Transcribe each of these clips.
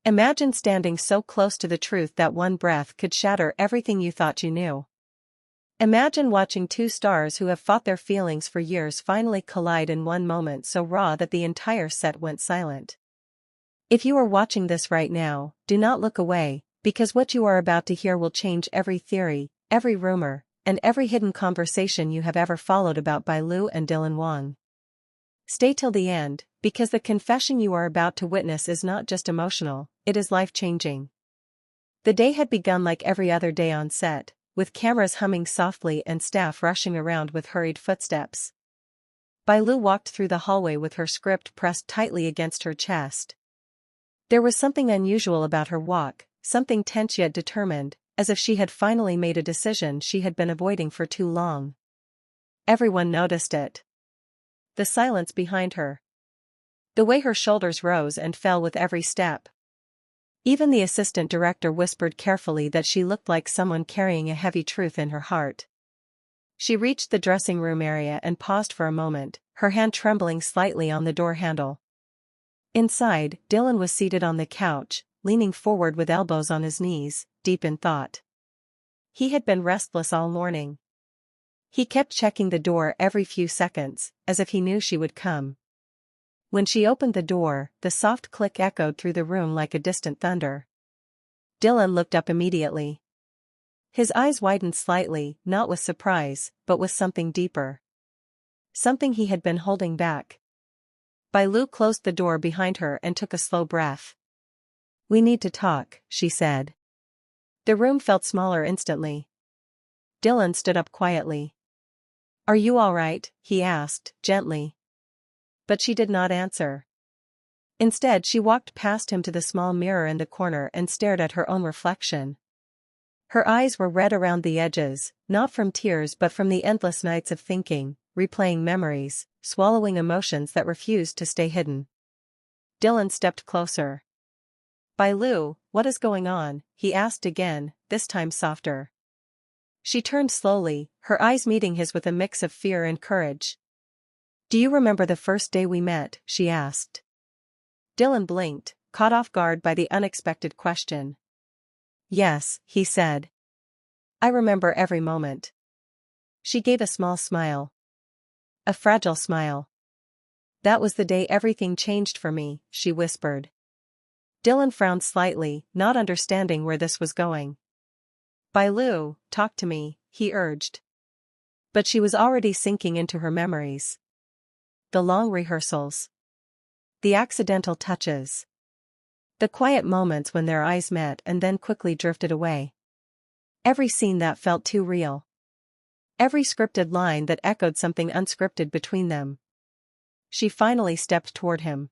Imagine standing so close to the truth that one breath could shatter everything you thought you knew. Imagine watching two stars who have fought their feelings for years finally collide in one moment so raw that the entire set went silent. If you are watching this right now, do not look away, because what you are about to hear will change every theory, every rumor, and every hidden conversation you have ever followed about Bai Lu and Dylan Wang. Stay till the end, because the confession you are about to witness is not just emotional, it is life-changing. The day had begun like every other day on set, with cameras humming softly and staff rushing around with hurried footsteps. Bai Lu walked through the hallway with her script pressed tightly against her chest. There was something unusual about her walk, something tense yet determined, as if she had finally made a decision she had been avoiding for too long. Everyone noticed it. The silence behind her. The way her shoulders rose and fell with every step. Even the assistant director whispered carefully that she looked like someone carrying a heavy truth in her heart. She reached the dressing room area and paused for a moment, her hand trembling slightly on the door handle. Inside, Dylan was seated on the couch, leaning forward with elbows on his knees, deep in thought. He had been restless all morning. He kept checking the door every few seconds, as if he knew she would come. When she opened the door, the soft click echoed through the room like a distant thunder. Dylan looked up immediately. His eyes widened slightly, not with surprise, but with something deeper. Something he had been holding back. Bai Lu closed the door behind her and took a slow breath. "We need to talk," she said. The room felt smaller instantly. Dylan stood up quietly. "Are you all right?" he asked, gently. But she did not answer. Instead, she walked past him to the small mirror in the corner and stared at her own reflection. Her eyes were red around the edges, not from tears but from the endless nights of thinking, replaying memories, swallowing emotions that refused to stay hidden. Dylan stepped closer. "Bai Lu, what is going on?" he asked again, this time softer. She turned slowly, her eyes meeting his with a mix of fear and courage. "Do you remember the first day we met?" she asked. Dylan blinked, caught off guard by the unexpected question. "Yes," he said. "I remember every moment." She gave a small smile. A fragile smile. "That was the day everything changed for me," she whispered. Dylan frowned slightly, not understanding where this was going. "Bai Lu, talk to me," he urged. But she was already sinking into her memories. The long rehearsals. The accidental touches. The quiet moments when their eyes met and then quickly drifted away. Every scene that felt too real. Every scripted line that echoed something unscripted between them. She finally stepped toward him.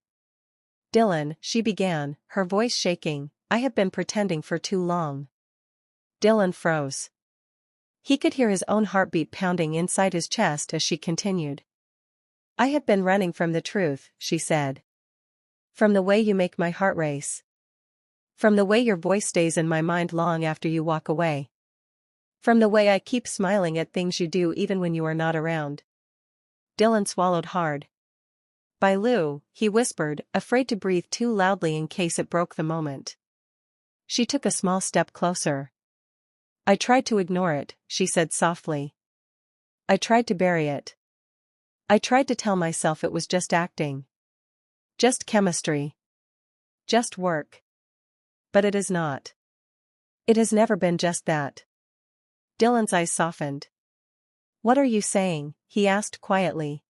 "Dylan," she began, her voice shaking, "I have been pretending for too long." Dylan froze. He could hear his own heartbeat pounding inside his chest as she continued. "I have been running from the truth," she said. "From the way you make my heart race. From the way your voice stays in my mind long after you walk away. From the way I keep smiling at things you do even when you are not around." Dylan swallowed hard. "Bai Lu," he whispered, afraid to breathe too loudly in case it broke the moment. She took a small step closer. "I tried to ignore it," she said softly. "I tried to bury it. I tried to tell myself it was just acting. Just chemistry. Just work. But it is not. It has never been just that." Dylan's eyes softened. "What are you saying?" he asked quietly.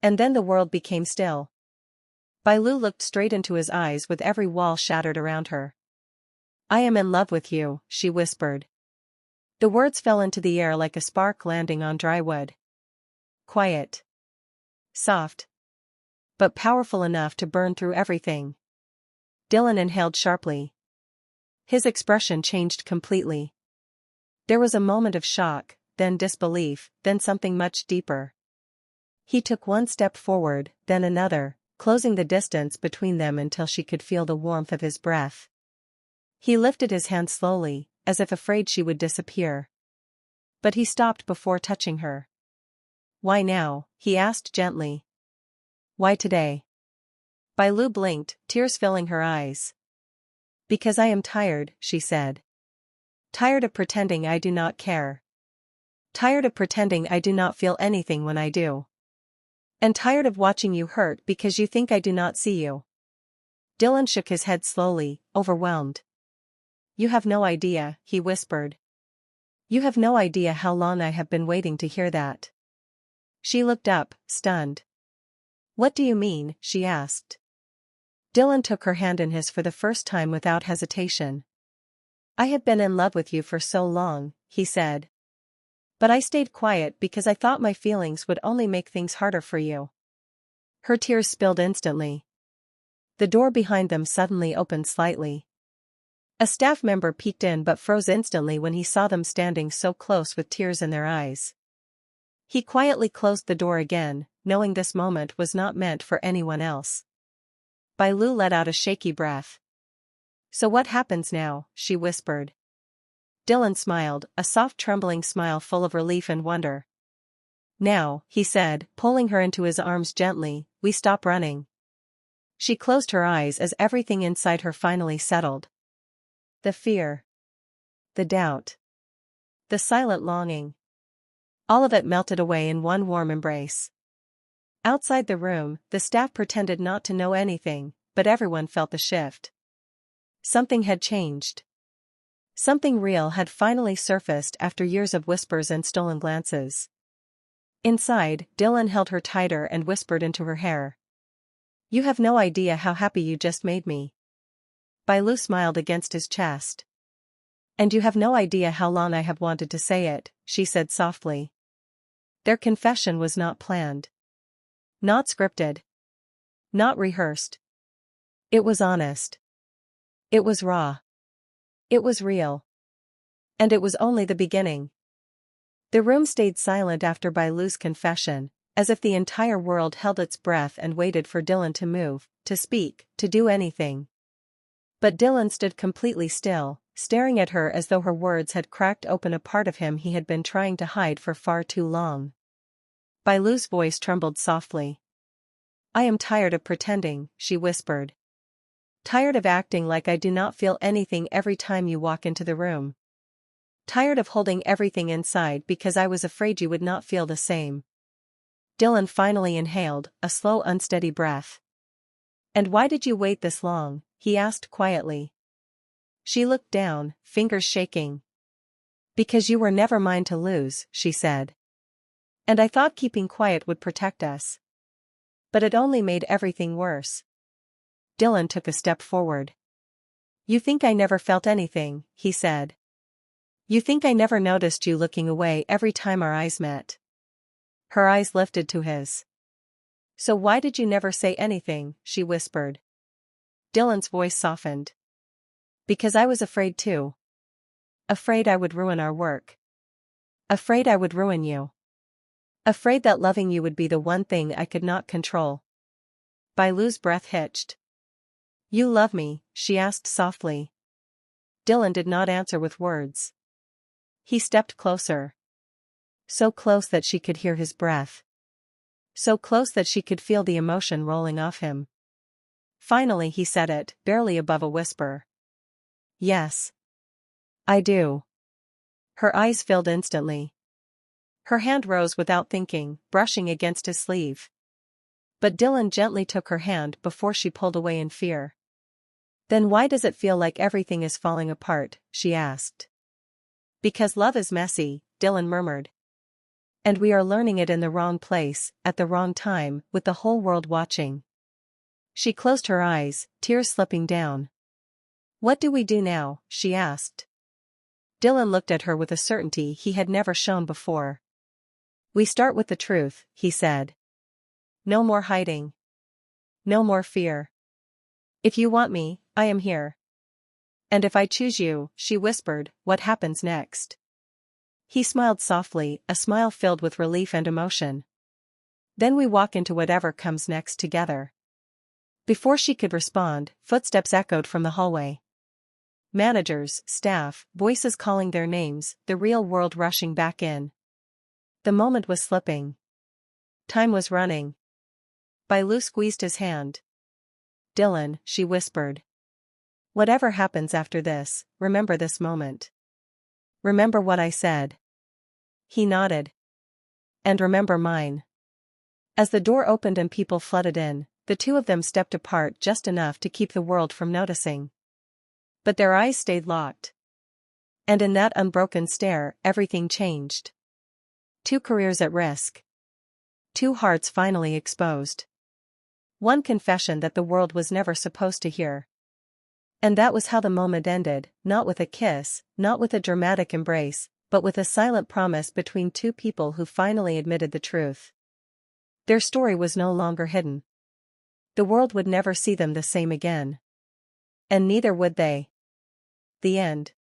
And then the world became still. Bai Lu looked straight into his eyes with every wall shattered around her. "I am in love with you," she whispered. The words fell into the air like a spark landing on dry wood. Quiet. Soft. But powerful enough to burn through everything. Dylan inhaled sharply. His expression changed completely. There was a moment of shock, then disbelief, then something much deeper. He took one step forward, then another, closing the distance between them until she could feel the warmth of his breath. He lifted his hand slowly, as if afraid she would disappear. But he stopped before touching her. "Why now?" he asked gently. "Why today?" Bai Lu blinked, tears filling her eyes. Because I am tired, she said. Tired of pretending I do not care. Tired of pretending I do not feel anything when I do. And tired of watching you hurt because you think I do not see you. Dylan shook his head slowly, overwhelmed. You have no idea, he whispered. You have no idea how long I have been waiting to hear that. She looked up, stunned. What do you mean, she asked. Dylan took her hand in his for the first time without hesitation. I have been in love with you for so long, he said. But I stayed quiet because I thought my feelings would only make things harder for you. Her tears spilled instantly. The door behind them suddenly opened slightly. A staff member peeked in but froze instantly when he saw them standing so close with tears in their eyes. He quietly closed the door again, knowing this moment was not meant for anyone else. Bai Lu let out a shaky breath. So what happens now, she whispered. Dylan smiled, a soft trembling smile full of relief and wonder. Now, he said, pulling her into his arms gently, we stop running. She closed her eyes as everything inside her finally settled. The fear. The doubt. The silent longing. All of it melted away in one warm embrace. Outside the room, the staff pretended not to know anything, but everyone felt the shift. Something had changed. Something real had finally surfaced after years of whispers and stolen glances. Inside, Dylan held her tighter and whispered into her hair. You have no idea how happy you just made me. Bai Lu smiled against his chest. And you have no idea how long I have wanted to say it, she said softly. Their confession was not planned. Not scripted. Not rehearsed. It was honest. It was raw. It was real. And it was only the beginning. The room stayed silent after Bai Lu's confession, as if the entire world held its breath and waited for Dylan to move, to speak, to do anything. But Dylan stood completely still, staring at her as though her words had cracked open a part of him he had been trying to hide for far too long. Bai Lu's voice trembled softly. I am tired of pretending, she whispered. Tired of acting like I do not feel anything every time you walk into the room. Tired of holding everything inside because I was afraid you would not feel the same. Dylan finally inhaled, a slow unsteady breath. And why did you wait this long? He asked quietly. She looked down, fingers shaking. Because you were never mine to lose, she said. And I thought keeping quiet would protect us. But it only made everything worse. Dylan took a step forward. You think I never felt anything, he said. You think I never noticed you looking away every time our eyes met. Her eyes lifted to his. So why did you never say anything, she whispered. Dylan's voice softened. Because I was afraid too. Afraid I would ruin our work. Afraid I would ruin you. Afraid that loving you would be the one thing I could not control. Bai Lu's breath hitched. You love me, she asked softly. Dylan did not answer with words. He stepped closer. So close that she could hear his breath. So close that she could feel the emotion rolling off him. Finally he said it, barely above a whisper. Yes. I do. Her eyes filled instantly. Her hand rose without thinking, brushing against his sleeve. But Dylan gently took her hand before she pulled away in fear. Then why does it feel like everything is falling apart? She asked. Because love is messy, Dylan murmured. And we are learning it in the wrong place, at the wrong time, with the whole world watching. She closed her eyes, tears slipping down. What do we do now? She asked. Dylan looked at her with a certainty he had never shown before. We start with the truth, he said. No more hiding. No more fear. If you want me, I am here. And if I choose you, she whispered, what happens next? He smiled softly, a smile filled with relief and emotion. Then we walk into whatever comes next together. Before she could respond, footsteps echoed from the hallway. Managers, staff, voices calling their names, the real world rushing back in. The moment was slipping. Time was running. Bai Lu squeezed his hand. Dylan, she whispered. Whatever happens after this, remember this moment. Remember what I said. He nodded. And remember mine. As the door opened and people flooded in, the two of them stepped apart just enough to keep the world from noticing. But their eyes stayed locked. And in that unbroken stare, everything changed. 2 careers at risk. 2 hearts finally exposed. 1 confession that the world was never supposed to hear. And that was how the moment ended, not with a kiss, not with a dramatic embrace, but with a silent promise between 2 people who finally admitted the truth. Their story was no longer hidden. The world would never see them the same again. And neither would they. The end.